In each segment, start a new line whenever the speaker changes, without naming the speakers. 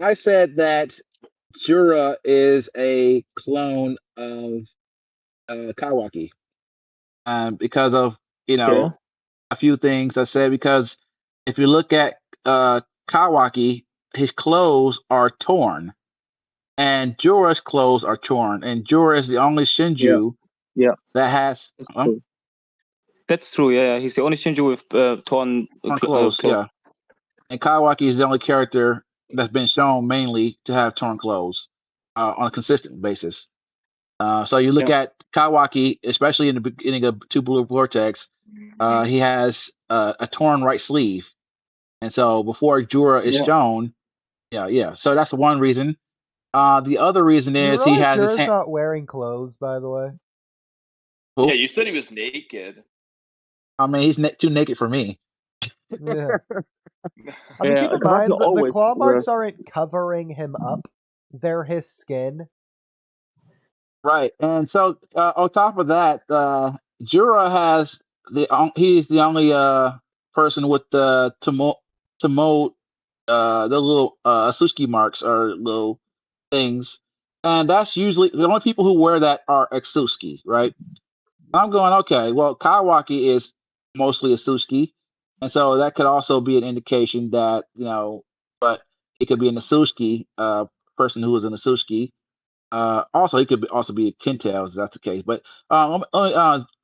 I said that Jura is a clone of Kawaki, because of
Okay.
a few things I said. Because if you look at Kawaki, his clothes are torn, and Jura's clothes are torn, and Jura is the only
Yeah.
Shinju
Yeah.
that has
That's true. That's true. Yeah. He's the only Shinju with torn
torn clothes.
clothes.
Yeah, and Kawaki is the only character that's been shown mainly to have torn clothes on a consistent basis. So you look
Yeah.
at Kawaki, especially in the beginning of Two Blue Vortex, he has a torn right sleeve, and so before Jura is
Yeah.
shown, yeah. So that's one reason. The other reason
You
is he
realize
has his
Jura's
hand.
not wearing clothes, by the way.
Yeah, you said he was naked.
I mean, he's too naked for me.
Yeah. I mean,
Yeah.
keep in
Kawaki
mind that the
always
claw
wears.
marks aren't covering him up; they're his skin.
Right, and so on top of that, Jura has he's the only person with the Tomo the little Suzuki marks or little things, and that's usually the only people who wear that are Exuski, right? I'm going, okay, well, Kawaki is mostly a Suzuki, and so that could also be an indication that but it could be an Suzuki person who is an Suzuki. Also, he could also be a Kintails if that's the case. But let me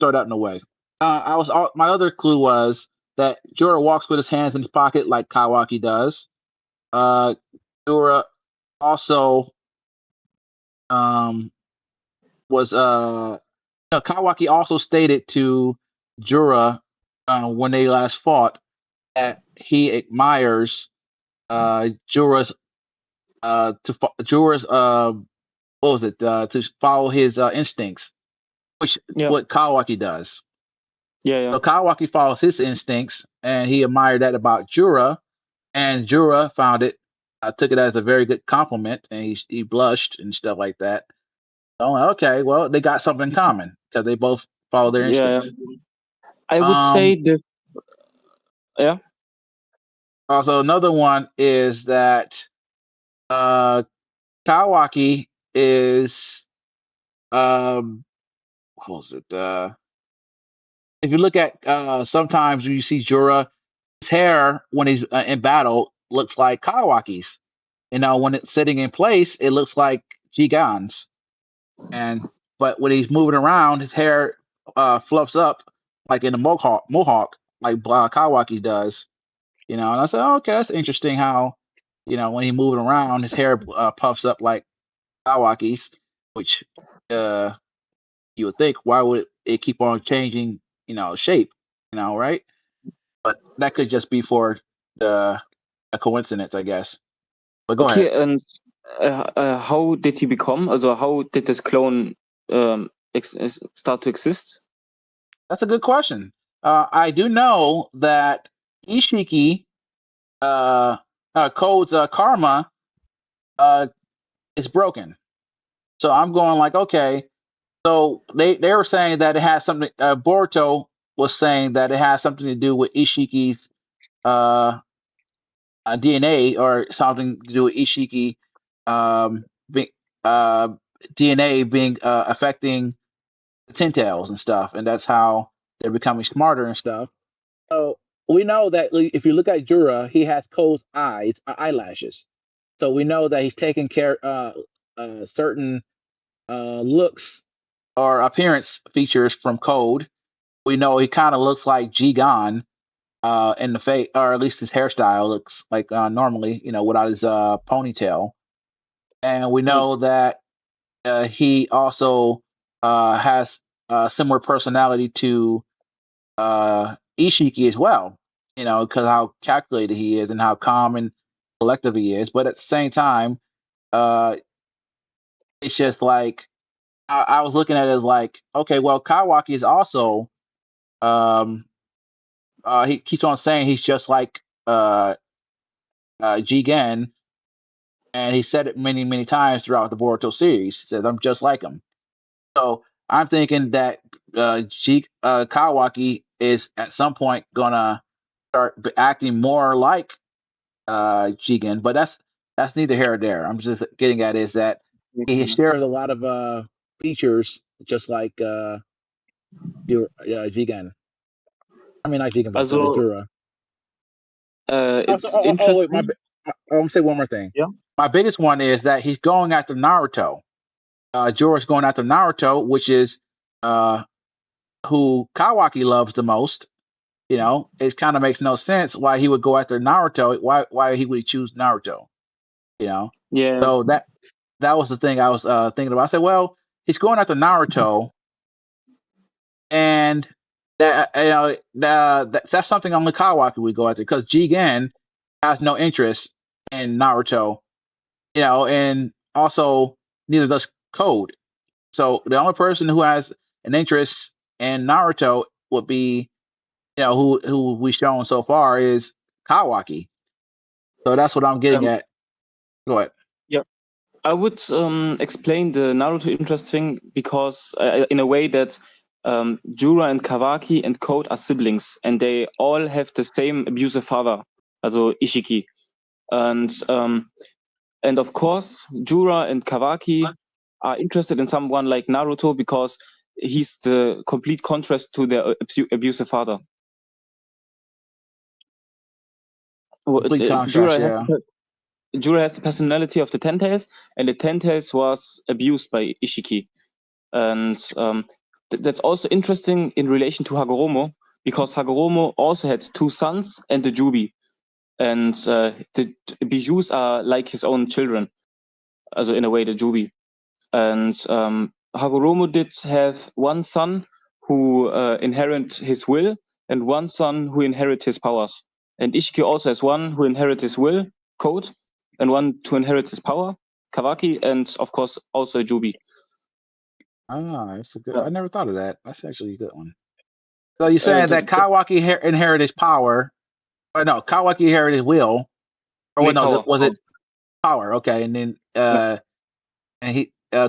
throw that in the way. My other clue was that Jura walks with his hands in his pocket like Kawaki does. Uh, Jura also um, was Kawaki also stated to Jura when they last fought that he admires Jura's Jura's what was it to follow his instincts, which is
Yeah.
what Kawaki does.
Yeah. Yeah.
So Kawaki follows his instincts, and he admired that about Jura, and Jura found it, took it as a very good compliment, and he blushed and stuff like that. So, okay, well, they got something in common because they both follow their
Yeah.
instincts.
I would say
Um,
that. Yeah.
Also, another one is that uh, Kawaki is what was it? If you look at sometimes when you see Jura, his hair when he's in battle looks like Kawaki's. When it's sitting in place, it looks like Jigan's. And but when he's moving around, his hair fluffs up like in a mohawk like Kawaki does. And I said, oh, okay, that's interesting how when he's moving around, his hair puffs up like Kawaki's, which uh, you would think why would it keep on changing, shape, right? But that could just be for the a coincidence, I guess. But go ahead.
Okay. And how did he become? Also, how did this clone start to exist?
That's a good question. I do know that Ishiki code's karma uh, is broken. So I'm going like, okay. So they were saying that it has something. Boruto was saying that it has something to do with Ishiki's uh, DNA or something to do with Ishiki be, uh, DNA being affecting the Tentails and stuff, and that's how they're becoming smarter and stuff. So we know that if you look at Jura, he has Ko's eyelashes. So we know that he's taking care certain looks or appearance features from Code. We know he kind of looks like Jigon in the face, or at least his hairstyle looks like normally, without his ponytail. And we
Yeah.
know that he also has a similar personality to Ishiki as well, because how calculated he is and how calm and collective he is. But at the same time, uh, it's just like I was looking at it as like, okay, well, Kawaki is also he keeps on saying he's just like Jigen, and he said it many, many times throughout the Boruto series. He says, "I'm just like him." So I'm thinking that Kawaki is at some point gonna start acting more like Jigen, but that's neither here or there. I'm just getting at is that he shares a lot of features, just like vegan. I mean, not vegan, but
Also,
Jura.
it's
Wait,
interesting.
I want to say one more thing.
Yeah.
My biggest one is that he's going after Naruto. Jura's going after Naruto, which is who Kawaki loves the most. You know, it kind of makes no sense why he would go after Naruto. Why he would choose Naruto? You know,
Yeah.
so that was the thing I was thinking about. I said, well, he's going after Naruto, and that's something only Kawaki would go after because Jigen has no interest in Naruto. You know, and also neither does Code. So the only person who has an interest in Naruto would be, who we've shown so far is Kawaki. So that's what I'm getting
Um,
at. Go ahead.
yeah. I would explain the Naruto interest thing because in a way that Jura and Kawaki and Code are siblings and they all have the same abusive father, also Ishiki. And of course, Jura and Kawaki are interested in someone like Naruto because he's the complete contrast to their abusive father.
Complete contrast, yeah.
Jura has the personality of the Ten Tails, and the Ten Tails was abused by Ishiki. And that's also interesting in relation to Hagoromo, because Hagoromo also had two sons and the Jubi. And the Bijous are like his own children, also in a way, the Jubi. And Hagoromo did have one son who inherit his will, and one son who inherit his powers. And Ishiki also has one who inherit his will, Code, and one to inherit his power, Kawaki, and of course also Jubi.
That's a good.
Yeah.
I never thought of that. That's actually a good one. So you're saying that Kawaki inherited his power, or no? Kawaki inherited his will, or what? No, was it power? Okay, and then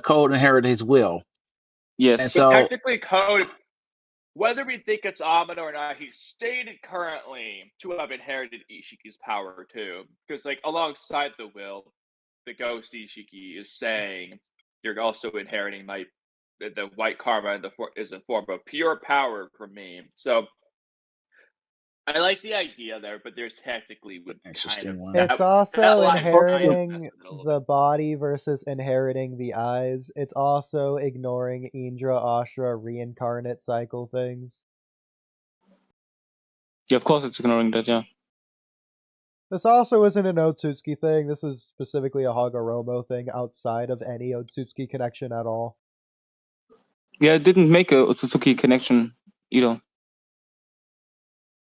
Code inherited his will.
Yes.
And
But
so
technically, Code, whether we think it's Amano or not, he's stated currently to have inherited Ishiki's power too. Because, like, alongside the will, the ghost Ishiki is saying, "You're also inheriting the white karma is a form of pure power from me." So I like the idea there, but there's technically would kind of
interesting one.
It's
that
also
line
inheriting
a little
the
bit.
body versus inheriting the eyes. It's also ignoring Indra, Ashra, reincarnate cycle things.
Yeah, of course it's ignoring that, yeah.
This also isn't an Otsutsuki thing. This is specifically a Hagoromo thing outside of any Otsutsuki connection at all.
Yeah, it didn't make a Otsutsuki connection either.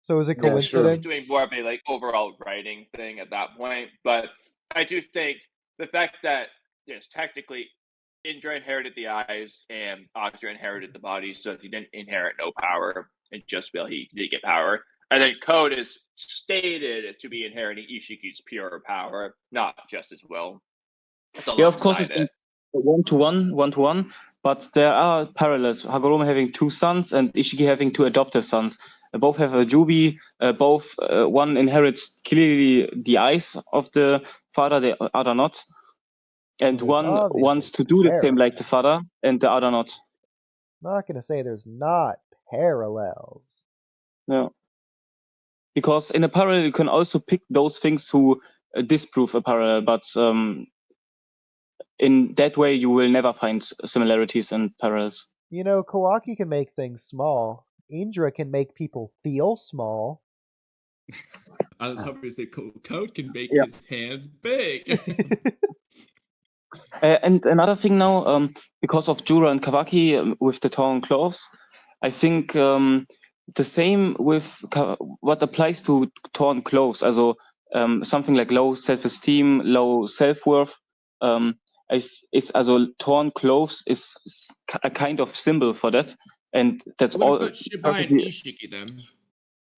So is it
Yeah, that's true.
coincidence?
Doing more of a overall writing thing at that point, but I do think the fact that yes, technically Indra inherited the eyes and Ashra inherited the body, so he didn't inherit no power and just will he did get power. And then Code is stated to be inheriting Ishiki's pure power, not just his will. It's
Yeah, of course
alongside
it's
it.
one-to-one, but there are parallels. Hagoromo having two sons and Ishiki having two adopted sons. Both have a Jubi, one inherits clearly the eyes of the father, the other not. And
There's
one
obviously
wants to do the same like the
parallels.
father, and the other not.
I'm not gonna say there's not parallels.
Yeah. Because in a parallel, you can also pick those things who disprove a parallel, but in that way, you will never find similarities and parallels.
You know, Kawaki can make things small. Indra can make people feel small.
I was hoping to say Code can make
Yeah.
his hands big.
And another thing now, because of Jura and Kawaki with the torn clothes, I think the same with what applies to torn clothes, also something like low self-esteem, low self-worth. Is also torn clothes is a kind of symbol for that, and that's
What
all.
about Shibai and Ishiki then?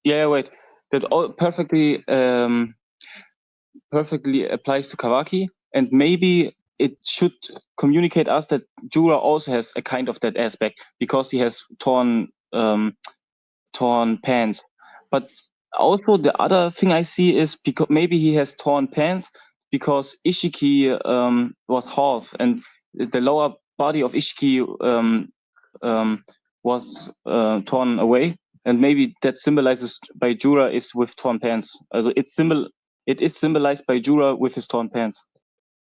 Yeah, wait. That all perfectly applies to Kawaki, and maybe it should communicate us that Jura also has a kind of that aspect because he has torn pants. But also the other thing I see is because maybe he has torn pants because Ishiki was half, and the lower body of Ishiki was torn away, and maybe that symbolizes by Jura is with torn pants. Also it is symbolized by Jura with his torn pants.